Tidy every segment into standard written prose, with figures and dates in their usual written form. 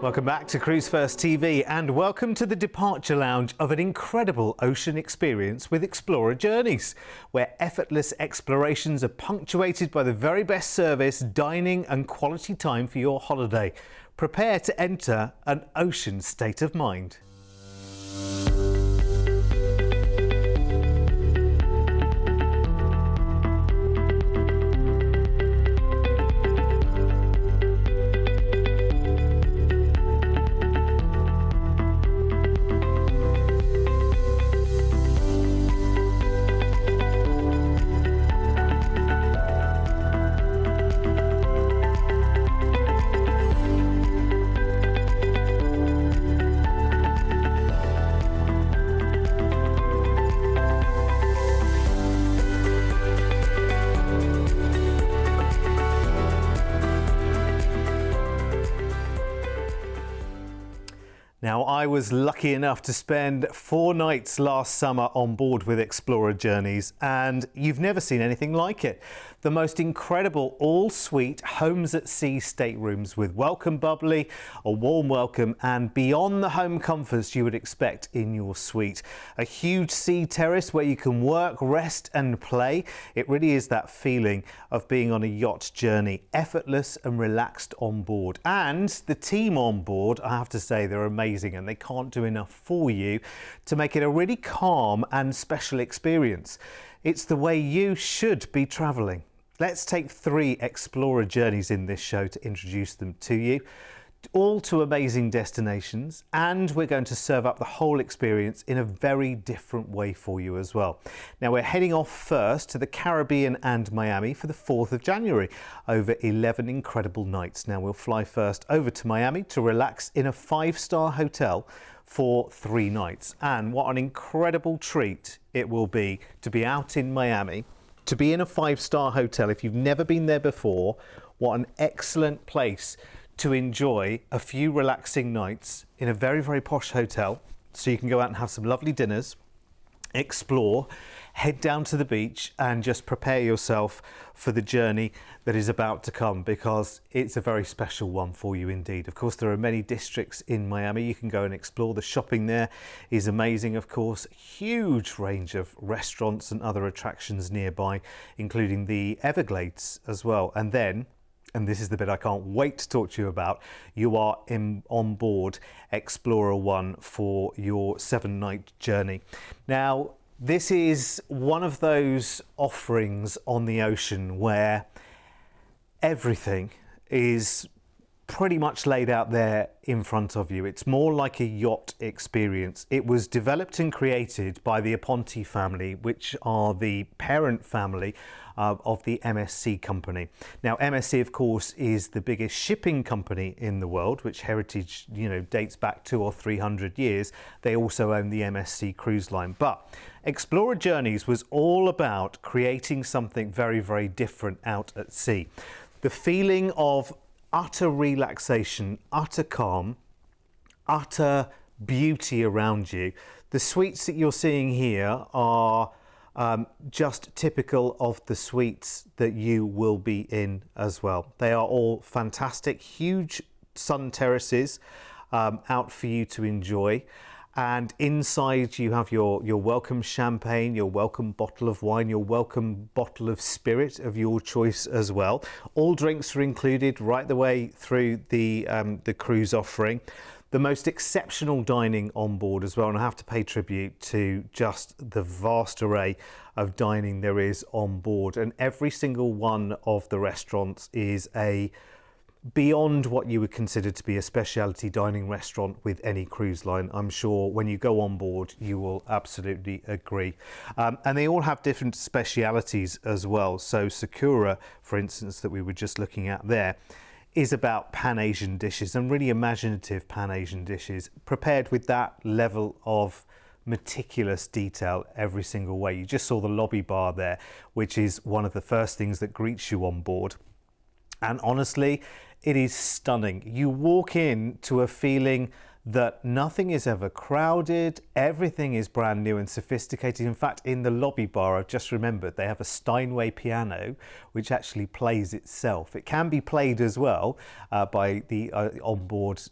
Welcome back to Cruise1st TV and welcome to the departure lounge of an incredible ocean experience with Explora Journeys, where effortless explorations are punctuated by the very best service, dining and quality time for your holiday. Prepare to enter an ocean state of mind. Now, I was lucky enough to spend 4 nights last summer on board with Explora Journeys, and you've never seen anything like it. The most incredible all-suite homes at sea staterooms with welcome bubbly, a warm welcome, and beyond the home comforts you would expect in your suite. A huge sea terrace where you can work, rest and play. It really is that feeling of being on a yacht journey, effortless and relaxed on board. And the team on board, I have to say, they're amazing. And they can't do enough for you to make it a really calm and special experience. It's the way you should be travelling. Let's take 3 Explora journeys in this show to introduce them to you, all to amazing destinations, and we're going to serve up the whole experience in a very different way for you as well. Now, we're heading off first to the Caribbean and Miami for the 4th of January over 11 incredible nights. Now, we'll fly first over to Miami to relax in a 5-star hotel for 3 nights, and what an incredible treat it will be to be out in Miami, to be in a 5-star hotel. If you've never been there before, what an excellent place to enjoy a few relaxing nights in a very, very posh hotel. So you can go out and have some lovely dinners, explore, head down to the beach and just prepare yourself for the journey that is about to come, because it's a very special one for you indeed. Of course, there are many districts in Miami you can go and explore. The shopping there is amazing, of course. Huge range of restaurants and other attractions nearby, including the Everglades as well. And then, and this is the bit I can't wait to talk to you about, you are on board Explora One for your 7-night journey. Now, this is one of those offerings on the ocean where everything is pretty much laid out there in front of you. It's more like a yacht experience. It was developed and created by the Aponte family, which are the parent family of the MSC company. Now, MSC, of course, is the biggest shipping company in the world, which heritage, dates back 200 or 300 years. They also own the MSC cruise line. But Explora Journeys was all about creating something very, very different out at sea. The feeling of utter relaxation, utter calm, utter beauty around you. The suites that you're seeing here are just typical of the suites that you will be in as well. They are all fantastic, huge sun terraces out for you to enjoy. And inside you have your welcome champagne, your welcome bottle of wine, your welcome bottle of spirit of your choice as well. All drinks are included right the way through the cruise offering. The most exceptional dining on board as well, and I have to pay tribute to just the vast array of dining there is on board. And every single one of the restaurants is beyond what you would consider to be a specialty dining restaurant with any cruise line. I'm sure when you go on board, you will absolutely agree. And they all have different specialities as well. So Sakura, for instance, that we were just looking at there, is about Pan-Asian dishes, and really imaginative Pan-Asian dishes, prepared with that level of meticulous detail every single way. You just saw the lobby bar there, which is one of the first things that greets you on board. And honestly, it is stunning. You walk in to a feeling that nothing is ever crowded, everything is brand new and sophisticated. In fact, in the lobby bar, I've just remembered, they have a Steinway piano which actually plays itself. It can be played as well by the onboard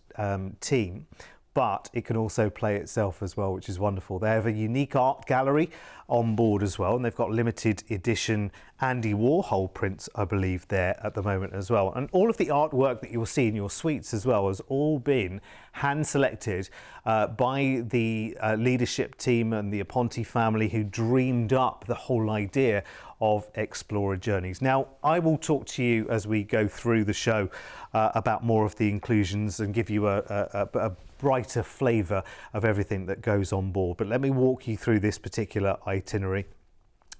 team, but it can also play itself as well, which is wonderful. They have a unique art gallery on board as well, and they've got limited edition Andy Warhol prints, I believe, there at the moment as well. And all of the artwork that you'll see in your suites as well has all been hand selected by the leadership team and the Aponte family, who dreamed up the whole idea of Explora Journeys. Now, I will talk to you as we go through the show about more of the inclusions and give you a brighter flavour of everything that goes on board. But let me walk you through this particular itinerary,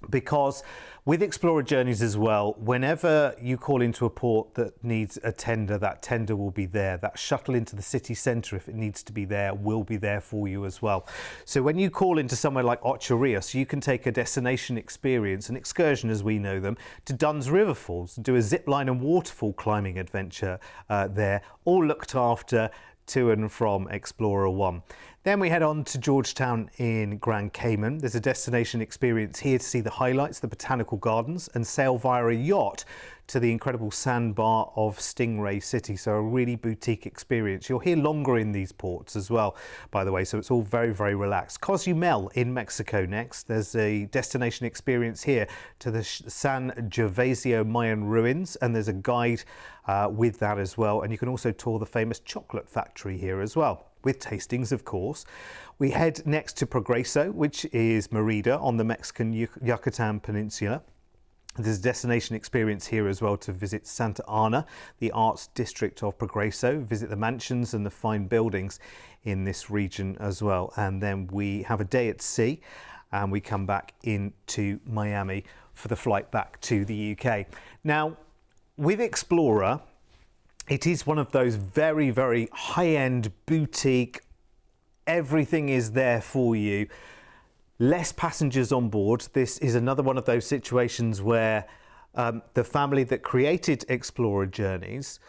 because with Explora Journeys as well, whenever you call into a port that needs a tender, that tender will be there. That shuttle into the city centre, if it needs to be there, will be there for you as well. So when you call into somewhere like Ocho Rios, you can take a destination experience, an excursion as we know them, to Dunn's River Falls, do a zip line and waterfall climbing adventure there, all looked after to and from Explora 1. Then we head on to Georgetown in Grand Cayman. There's a destination experience here to see the highlights, the botanical gardens, and sail via a yacht to the incredible sandbar of Stingray City. So a really boutique experience. You're here longer in these ports as well, by the way, so it's all very, very relaxed. Cozumel in Mexico next. There's a destination experience here to the San Gervasio Mayan ruins, and there's a guide with that as well. And you can also tour the famous chocolate factory here as well, with tastings, of course. We head next to Progreso, which is Merida on the Mexican Yucatan Peninsula. There's a destination experience here as well to visit Santa Ana, the arts district of Progreso, visit the mansions and the fine buildings in this region as well. And then we have a day at sea and we come back into Miami for the flight back to the UK. Now, with Explora, it is one of those very, very high-end boutique, everything is there for you, less passengers on board. This is another one of those situations where the family that created Explora Journeys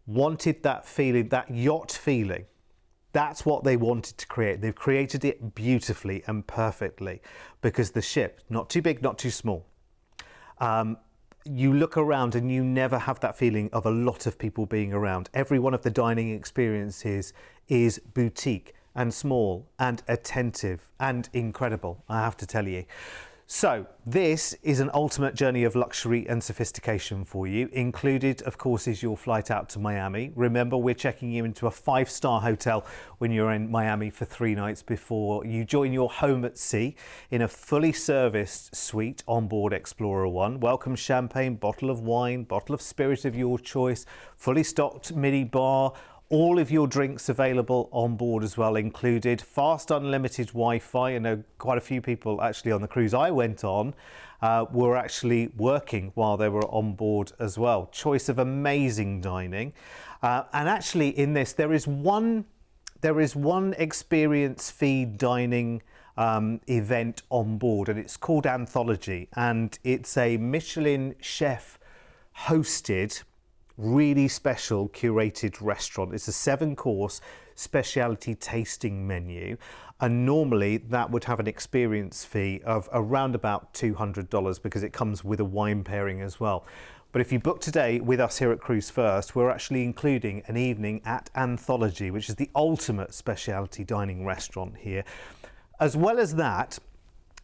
wanted that feeling, that yacht feeling. That's what they wanted to create. They've created it beautifully and perfectly, because the ship, not too big, not too small. You look around and you never have that feeling of a lot of people being around. Every one of the dining experiences is boutique and small and attentive and incredible, I have to tell you. So this is an ultimate journey of luxury and sophistication for you. Included, of course, is your flight out to Miami. Remember, we're checking you into a 5-star hotel when you're in Miami for 3 nights before you join your home at sea in a fully serviced suite on board Explora 1. Welcome champagne, bottle of wine, bottle of spirit of your choice, fully stocked mini bar, all of your drinks available on board as well included. Fast unlimited Wi-Fi. I know quite a few people actually on the cruise I went on were actually working while they were on board as well. Choice of amazing dining. And actually in this, there is one experience fee dining event on board, and it's called Anthology, and it's a Michelin chef hosted, really special curated restaurant. It's a 7-course specialty tasting menu, and normally that would have an experience fee of around about $200 because it comes with a wine pairing as well. But if you book today with us here at Cruise1st, we're actually including an evening at Anthology, which is the ultimate specialty dining restaurant here. As well as that,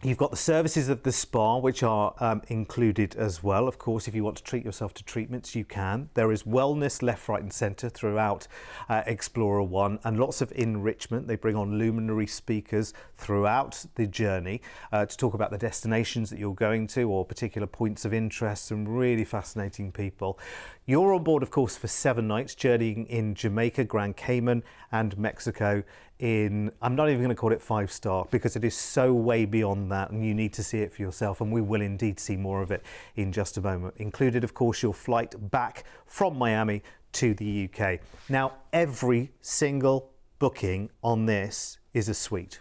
you've got the services of the spa, which are included as well. Of course, if you want to treat yourself to treatments, you can. There is wellness left, right and centre throughout Explora 1, and lots of enrichment. They bring on luminary speakers throughout the journey to talk about the destinations that you're going to or particular points of interest. Some really fascinating people. You're on board, of course, for 7 nights, journeying in Jamaica, Grand Cayman and Mexico in, I'm not even going to call it 5-star because it is so way beyond that, and you need to see it for yourself, and we will indeed see more of it in just a moment. Included, of course, your flight back from Miami to the UK. Now, every single booking on this is a suite.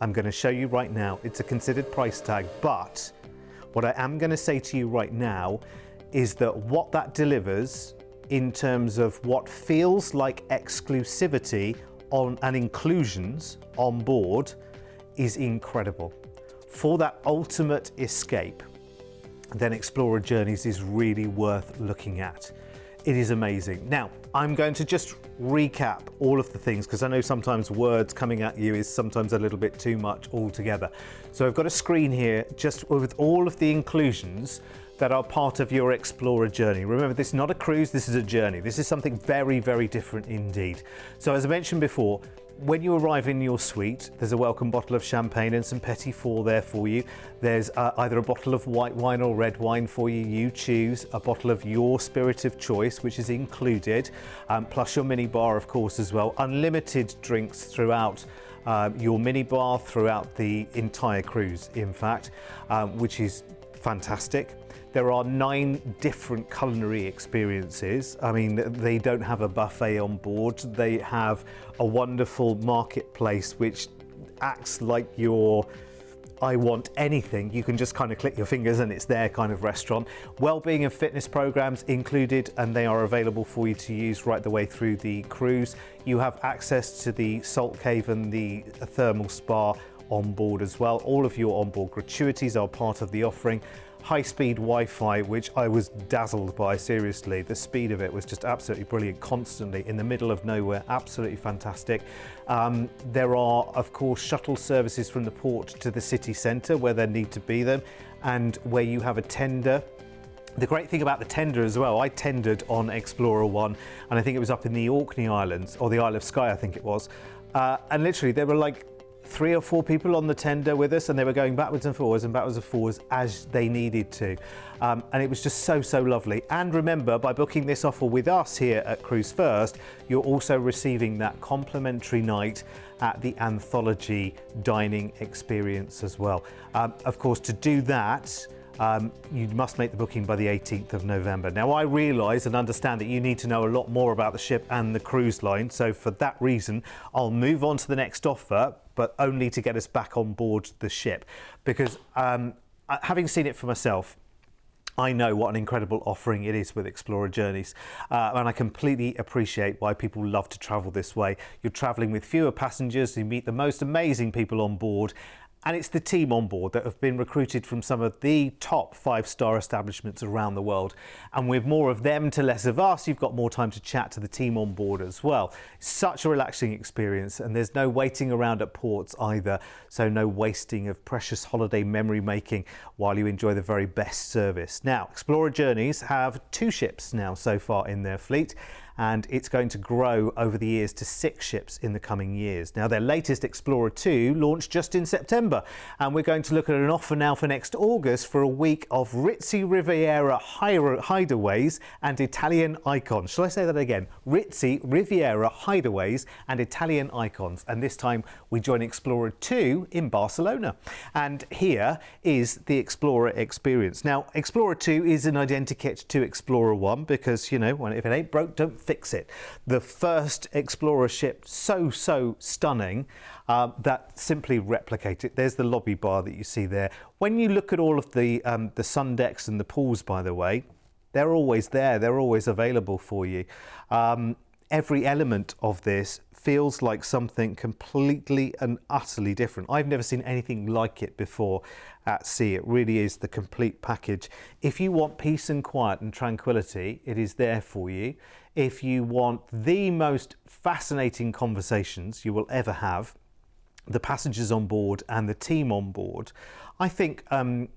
I'm going to show you right now. It's a considered price tag, but what I am going to say to you right now is that what that delivers in terms of what feels like exclusivity on and inclusions on board is incredible. For that ultimate escape, then Explora Journeys is really worth looking at. It is amazing. Now, I'm going to just recap all of the things because I know sometimes words coming at you is sometimes a little bit too much altogether. So I've got a screen here just with all of the inclusions that are part of your Explora journey. Remember, this is not a cruise, this is a journey. This is something very, very different indeed. So as I mentioned before, when you arrive in your suite, there's a welcome bottle of champagne and some petit four there for you. There's either a bottle of white wine or red wine for you. You choose a bottle of your spirit of choice, which is included, plus your mini bar, of course, as well. Unlimited drinks throughout your mini bar, throughout the entire cruise, in fact, which is fantastic. There are 9 different culinary experiences. I mean, they don't have a buffet on board. They have a wonderful marketplace which acts like your I want anything. You can just kind of click your fingers and it's their kind of restaurant. Wellbeing and fitness programs included, and they are available for you to use right the way through the cruise. You have access to the salt cave and the thermal spa on board as well. All of your onboard gratuities are part of the offering. High-speed Wi-Fi, which I was dazzled by, seriously. The speed of it was just absolutely brilliant, constantly in the middle of nowhere, absolutely fantastic. There are, of course, shuttle services from the port to the city centre where there need to be them, and where you have a tender. The great thing about the tender as well, I tendered on Explora 1, and I think it was up in the Orkney Islands, or the Isle of Skye, I think it was. And literally, there were like 3 or 4 people on the tender with us, and they were going backwards and forwards as they needed to. And it was just so, so lovely. And remember, by booking this offer with us here at Cruise1st, you're also receiving that complimentary night at the Anthology dining experience as well. Of course, to do that, you must make the booking by the 18th of November. Now, I realise and understand that you need to know a lot more about the ship and the cruise line, so for that reason, I'll move on to the next offer, but only to get us back on board the ship. Because having seen it for myself, I know what an incredible offering it is with Explora Journeys, and I completely appreciate why people love to travel this way. You're travelling with fewer passengers, you meet the most amazing people on board, and it's the team on board that have been recruited from some of the top 5-star establishments around the world. And with more of them to less of us, you've got more time to chat to the team on board as well. Such a relaxing experience, and there's no waiting around at ports either. So no wasting of precious holiday memory making while you enjoy the very best service. Now, Explora Journeys have 2 ships now so far in their fleet, and it's going to grow over the years to 6 ships in the coming years. Now, their latest Explora 2 launched just in September, and we're going to look at an offer now for next August for a week of ritzy Riviera hideaways and Italian icons. Shall I say that again? Ritzy Riviera hideaways and Italian icons. And this time we join Explora 2 in Barcelona. And here is the Explora experience. Now, Explora 2 is an identikit to Explora 1 because, you know, if it ain't broke, don't fix it. The first Explora ship, so stunning, that simply replicate it. There's the lobby bar that you see there. When you look at all of the sun decks and the pools, by the way, they're always there. They're always available for you. Every element of this feels like something completely and utterly different. I've never seen anything like it before at sea. It really is the complete package. If you want peace and quiet and tranquility, it is there for you. If you want the most fascinating conversations you will ever have, the passengers on board and the team on board, I think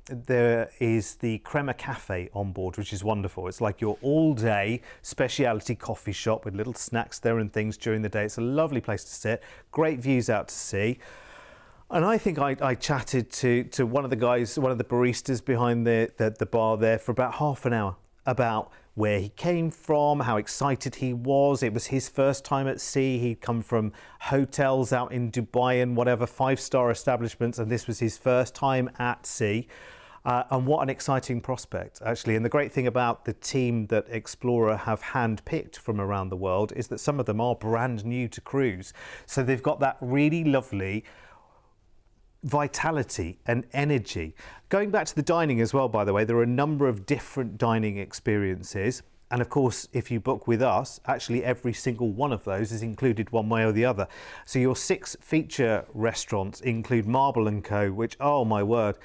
there is the Crema Cafe on board, which is wonderful. It's like your all-day specialty coffee shop with little snacks there and things during the day. It's a lovely place to sit, great views out to sea. And I think I chatted to one of the guys, one of the baristas behind the bar there for about half an hour about where he came from, how excited he was. It was his first time at sea. He'd come from hotels out in Dubai and whatever, 5-star establishments, and this was his first time at sea. And what an exciting prospect, actually. And the great thing about the team that Explora have handpicked from around the world is that some of them are brand new to cruise. So they've got that really lovely vitality and energy. Going back to the dining as well, by the way, there are a number of different dining experiences. And of course, if you book with us, actually every single one of those is included one way or the other. So your 6 feature restaurants include Marble & Co, which, oh my word,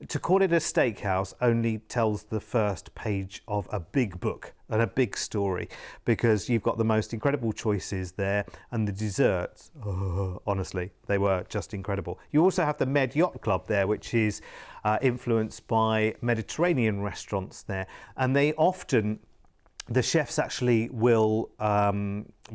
to call it a steakhouse only tells the first page of a big book and a big story, because you've got the most incredible choices there, and the desserts, oh, honestly, they were just incredible. You also have the Med Yacht Club there, which is influenced by Mediterranean restaurants there, and they often, the chefs actually will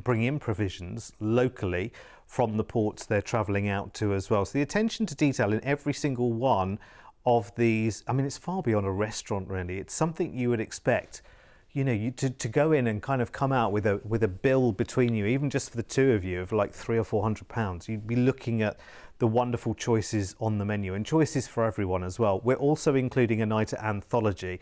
bring in provisions locally from the ports they're travelling out to as well. So the attention to detail in every single one of these, I mean, it's far beyond a restaurant really. It's something you would expect, you know, to go in and kind of come out with a bill between you, even just for the two of you, of like £300 or £400. You'd be looking at the wonderful choices on the menu, and choices for everyone as well. We're also including a night at Anthology.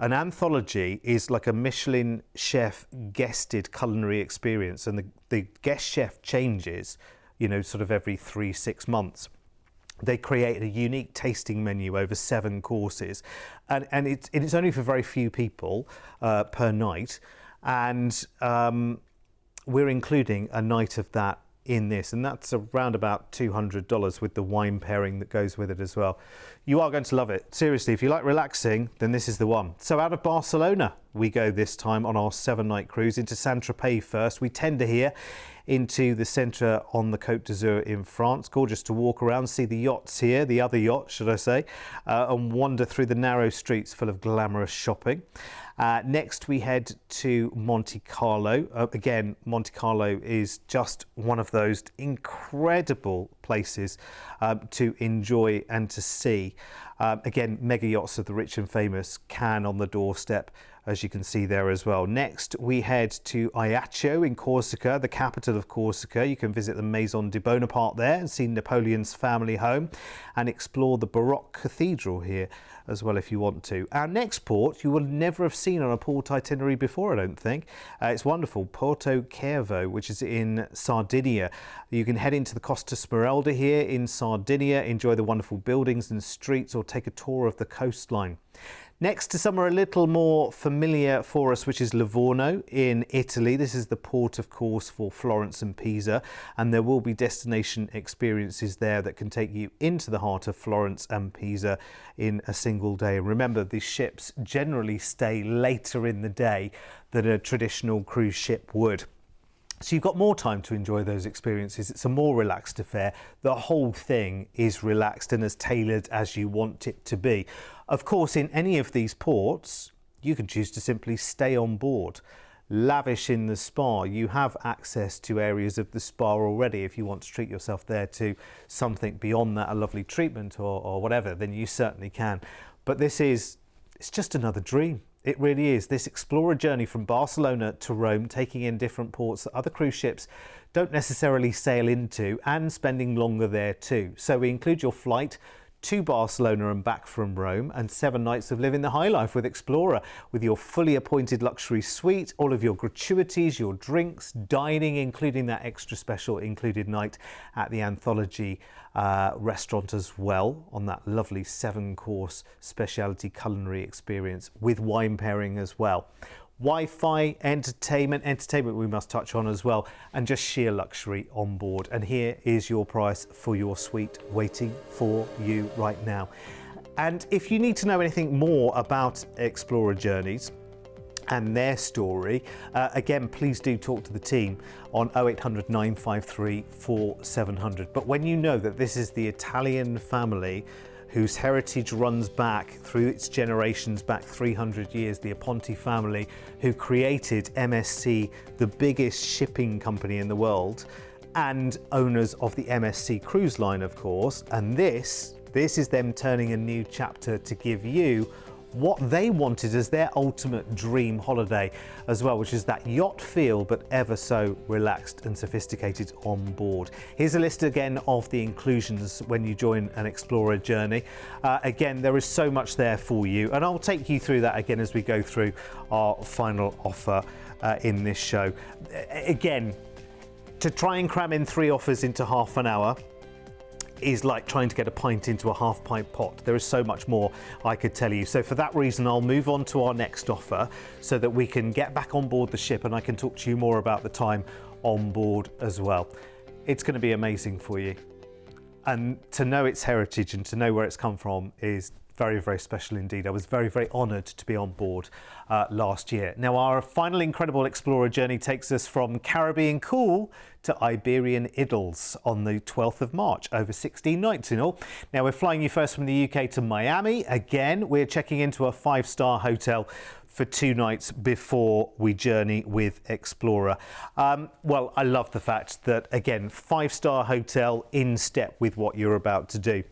An anthology is like a Michelin chef guested culinary experience, and the guest chef changes, you know, sort of every 3-6 months. They create a unique tasting menu over 7 courses, and it's only for very few people per night, and we're including a night of that in this, and that's around about $200 with the wine pairing that goes with it as well. You are going to love it. Seriously, if you like relaxing, then this is the one. So out of Barcelona we go this time on our 7-night cruise into Saint-Tropez first. We tender here into the centre on the Côte d'Azur in France. Gorgeous to walk around, see the yachts here, the other yachts should I say, and wander through the narrow streets full of glamorous shopping. Next we head to Monte Carlo. Again, Monte Carlo is just one of those incredible places to enjoy and to see. Again, mega yachts of the rich and famous, Cannes on the doorstep, as you can see there as well. Next we head to Ajaccio in Corsica, the capital of Corsica. You can visit the Maison de Bonaparte there and see Napoleon's family home, and explore the Baroque cathedral here as well if you want to. Our next port you will never have seen on a port itinerary before, I don't think. It's wonderful, Porto Cervo, which is in Sardinia. You can head into the Costa Smeralda here in Sardinia, enjoy the wonderful buildings and streets, or take a tour of the coastline. Next to somewhere a little more familiar for us, which is Livorno in Italy. This is the port, of course, for Florence and Pisa, and there will be destination experiences there that can take you into the heart of Florence and Pisa in a single day. And remember, these ships generally stay later in the day than a traditional cruise ship would. So you've got more time to enjoy those experiences. It's a more relaxed affair. The whole thing is relaxed and as tailored as you want it to be. Of course, in any of these ports, you can choose to simply stay on board. Lavish in the spa, you have access to areas of the spa already. If you want to treat yourself there to something beyond that, a lovely treatment or whatever, then you certainly can. But it's just another dream. It really is. This Explora journey from Barcelona to Rome, taking in different ports that other cruise ships don't necessarily sail into, and spending longer there too. So we include your flight to Barcelona and back from Rome, and 7 nights of living the high life with Explora, with your fully appointed luxury suite, all of your gratuities, your drinks, dining, including that extra special included night at the Anthology restaurant as well, on that lovely 7-course specialty culinary experience with wine pairing as well. Wi-Fi, entertainment we must touch on as well, and just sheer luxury on board. And here is your price for your suite waiting for you right now. And if you need to know anything more about Explora Journeys and their story, again, please do talk to the team on 0800 953 4700. But when you know that this is the Italian family whose heritage runs back through its generations, back 300 years, the Aponti family, who created MSC, the biggest shipping company in the world, and owners of the MSC cruise line, of course, and this is them turning a new chapter to give you what they wanted as their ultimate dream holiday as well, which is that yacht feel, but ever so relaxed and sophisticated on board. Here's a list again of the inclusions when you join an Explora journey. Again, there is so much there for you, and I'll take you through that again as we go through our final offer in this show. Again, to try and cram in 3 offers into half an hour, is like trying to get a pint into a half pint pot. There is so much more I could tell you. So for that reason, I'll move on to our next offer so that we can get back on board the ship and I can talk to you more about the time on board as well. It's going to be amazing for you. And to know its heritage and to know where it's come from is very, very special indeed. I was very, very honoured to be on board last year. Now, our final incredible Explorer journey takes us from Caribbean cool to Iberian Idylls on the 12th of March, over 16 nights in all. Now, we're flying you first from the UK to Miami. Again, we're checking into a 5-star hotel for 2 nights before we journey with Explora. Well, I love the fact that, again, 5-star hotel in step with what you're about to do.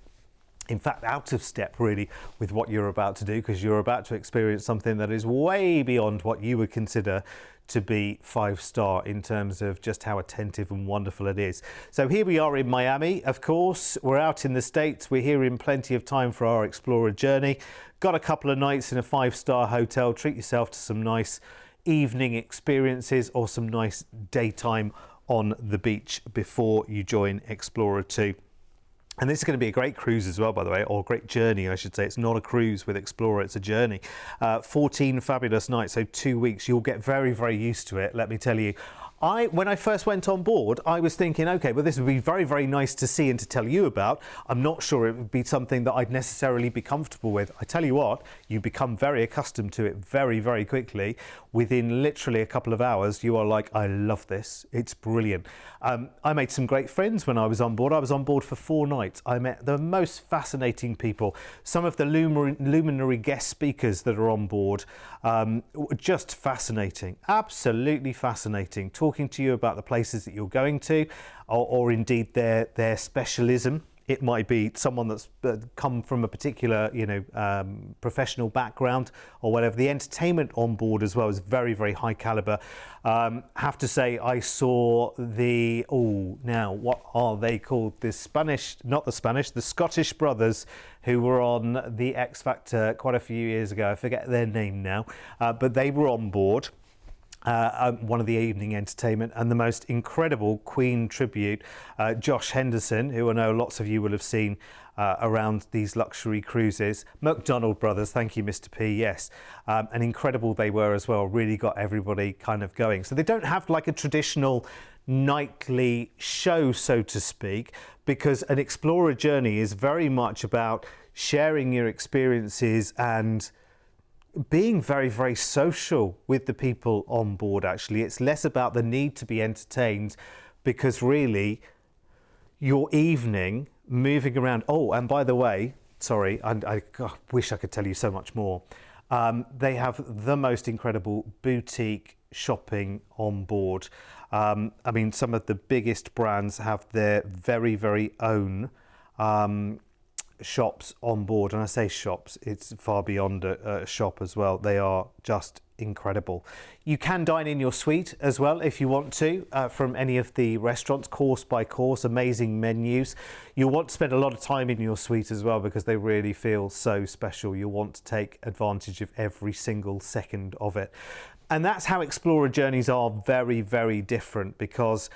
In fact, out of step really with what you're about to do, because you're about to experience something that is way beyond what you would consider to be 5-star in terms of just how attentive and wonderful it is. So here we are in Miami, of course. We're out in the States. We're here in plenty of time for our Explorer journey. Got a couple of nights in a 5-star hotel. Treat yourself to some nice evening experiences or some nice daytime on the beach before you join Explorer 2. And this is going to be a great cruise as well, by the way, or a great journey, I should say. It's not a cruise with Explorer, it's a journey. 14 fabulous nights, so 2 weeks. You'll get very, very used to it, let me tell you. When I first went on board, I was thinking, okay, well, this would be very, very nice to see and to tell you about. I'm not sure it would be something that I'd necessarily be comfortable with. I tell you what, you become very accustomed to it very, very quickly. Within literally a couple of hours, you are like, I love this. It's brilliant. I made some great friends when I was on board. I was on board for 4 nights. I met the most fascinating people. Some of the luminary guest speakers that are on board, just fascinating, absolutely fascinating. Talking to you about the places that you're going to, or indeed their specialism. It might be someone that's come from a particular, professional background or whatever. The entertainment on board as well is very, very high caliber. Have to say, I saw what are they called? The Scottish brothers who were on the X Factor quite a few years ago. I forget their name now, but they were on board. One of the evening entertainment, and the most incredible Queen tribute, Josh Henderson, who I know lots of you will have seen around these luxury cruises. McDonald Brothers, thank you, Mr. P, yes. And incredible they were as well, really got everybody kind of going. So they don't have like a traditional nightly show, so to speak, because an Explorer journey is very much about sharing your experiences and being very, very social with the people on board, actually. It's less about the need to be entertained, because really your evening moving around. Oh, and by the way, sorry, I wish I could tell you so much more. They have the most incredible boutique shopping on board. I mean, some of the biggest brands have their very, very own shops on board, and I say shops, it's far beyond a shop as well. They are just incredible. You can dine in your suite as well if you want to, from any of the restaurants, course by course, amazing menus. You'll want to spend a lot of time in your suite as well, because they really feel so special. You'll want to take advantage of every single second of it. And that's how Explorer journeys are very, very different, because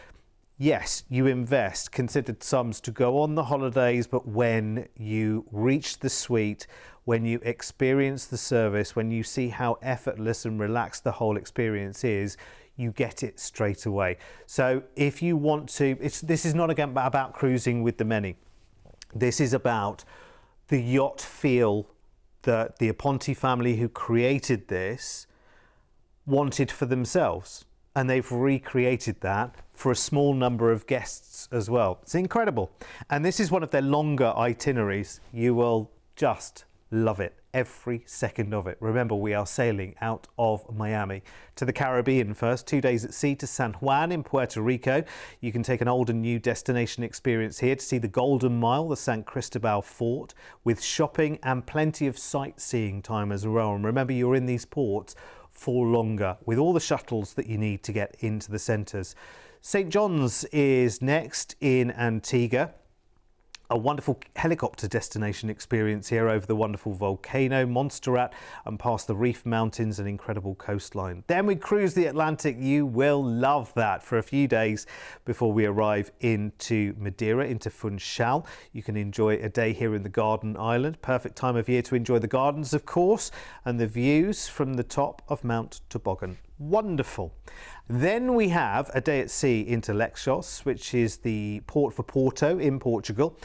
yes, you invest considered sums to go on the holidays, but when you reach the suite, when you experience the service, when you see how effortless and relaxed the whole experience is, you get it straight away. So if you want to, this is not again about cruising with the many. This is about the yacht feel that the Aponte family who created this wanted for themselves. And they've recreated that for a small number of guests as well. It's incredible. And this is one of their longer itineraries. You will just love it, every second of it. Remember, we are sailing out of Miami to the Caribbean first, 2 days at sea to San Juan in Puerto Rico. You can take an old and new destination experience here to see the Golden Mile, the San Cristobal Fort, with shopping and plenty of sightseeing time as well. And remember, you're in these ports for longer with all the shuttles that you need to get into the centres. St John's is next in Antigua. a wonderful helicopter destination experience here over the wonderful volcano, Montserrat, and past the Reef Mountains and incredible coastline. Then we cruise the Atlantic. You will love that for a few days before we arrive into Madeira, into Funchal. You can enjoy a day here in the Garden Island. Perfect time of year to enjoy the gardens, of course, and the views from the top of Mount Toboggan. Wonderful. Then we have a day at sea into Leixos, which is the port for Porto in Portugal.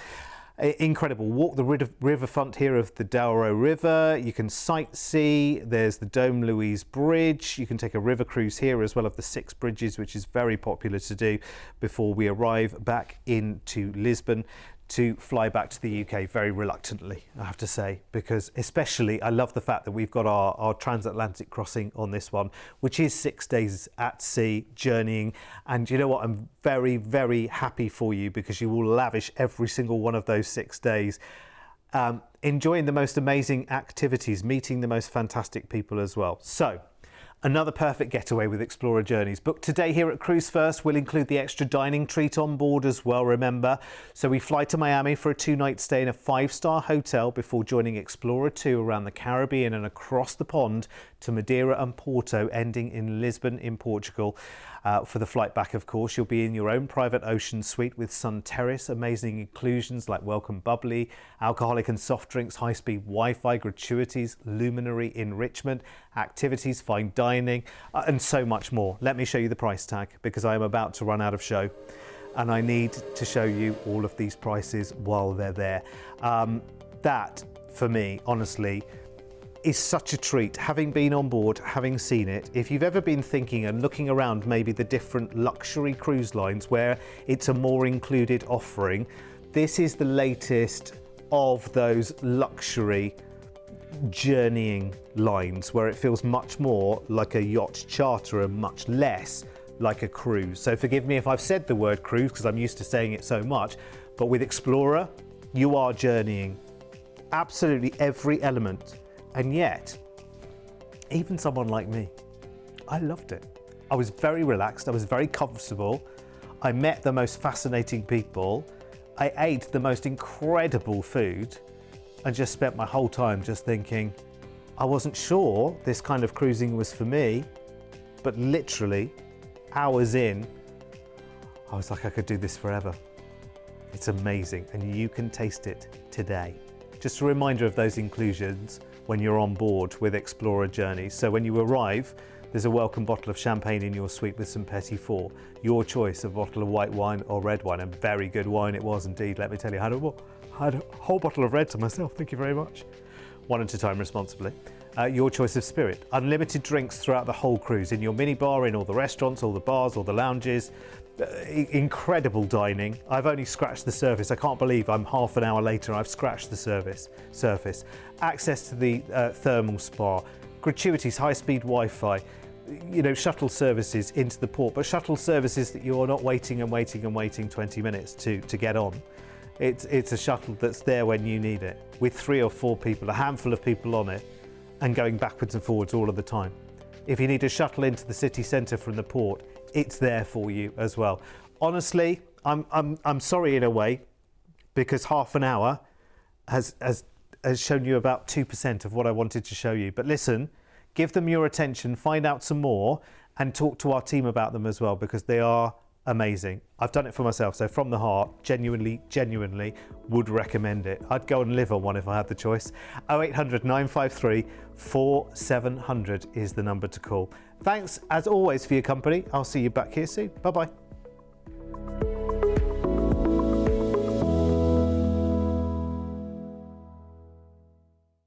Incredible. Walk the riverfront here of the Douro River. You can sightsee. There's the Dom Luís Bridge. You can take a river cruise here as well of the 6 bridges, which is very popular to do before we arrive back into Lisbon to fly back to the UK very reluctantly, I have to say, because especially I love the fact that we've got our transatlantic crossing on this one, which is 6 days at sea journeying. And you know what? I'm very, very happy for you because you will lavish every single one of those 6 days. Enjoying the most amazing activities, meeting the most fantastic people as well. So, another perfect getaway with Explora Journeys. Booked today here at Cruise1st will include the extra dining treat on board as well, remember. So we fly to Miami for a 2-night stay in a 5-star hotel before joining Explora 2 around the Caribbean and across the pond to Madeira and Porto, ending in Lisbon in Portugal. For the flight back, of course, you'll be in your own private ocean suite with sun terrace, amazing inclusions like welcome bubbly, alcoholic and soft drinks, high-speed Wi-Fi, gratuities, luminary enrichment, activities, fine dining, and so much more. Let me show you the price tag because I am about to run out of show and I need to show you all of these prices while they're there. That, for me, honestly, is such a treat. Having been on board, having seen it, if you've ever been thinking and looking around maybe the different luxury cruise lines where it's a more included offering, this is the latest of those luxury journeying lines where it feels much more like a yacht charter and much less like a cruise. So forgive me if I've said the word cruise because I'm used to saying it so much, but with Explora, you are journeying absolutely every element. And yet, even someone like me, I loved it. I was very relaxed, I was very comfortable, I met the most fascinating people, I ate the most incredible food, and just spent my whole time just thinking, I wasn't sure this kind of cruising was for me, but literally, hours in, I was like, I could do this forever. It's amazing, and you can taste it today. Just a reminder of those inclusions when you're on board with Explora Journeys. So when you arrive, there's a welcome bottle of champagne in your suite with some petit four. Your choice of bottle of white wine or red wine, and very good wine it was indeed, let me tell you. I had a whole bottle of red to myself, thank you very much. One at a time responsibly. Your choice of spirit. Unlimited drinks throughout the whole cruise, in your minibar, in all the restaurants, all the bars, all the lounges. Incredible dining. I've only scratched the surface. I can't believe I'm half an hour later and I've scratched the surface. Access to the thermal spa, gratuities, high-speed Wi-Fi, you know, shuttle services into the port, but shuttle services that you're not waiting 20 minutes to get on. It's a shuttle that's there when you need it, with 3 or 4 people, a handful of people on it, and going backwards and forwards all of the time. If you need a shuttle into the city centre from the port, it's there for you as well. Honestly, I'm sorry in a way, because half an hour has shown you about 2% of what I wanted to show you. But listen, give them your attention, find out some more, and talk to our team about them as well, because they are amazing. I've done it for myself, so from the heart, genuinely would recommend it. I'd go and live on one if I had the choice. 0800 953 4700 is the number to call. Thanks as always for your company. I'll see you back here soon. Bye bye.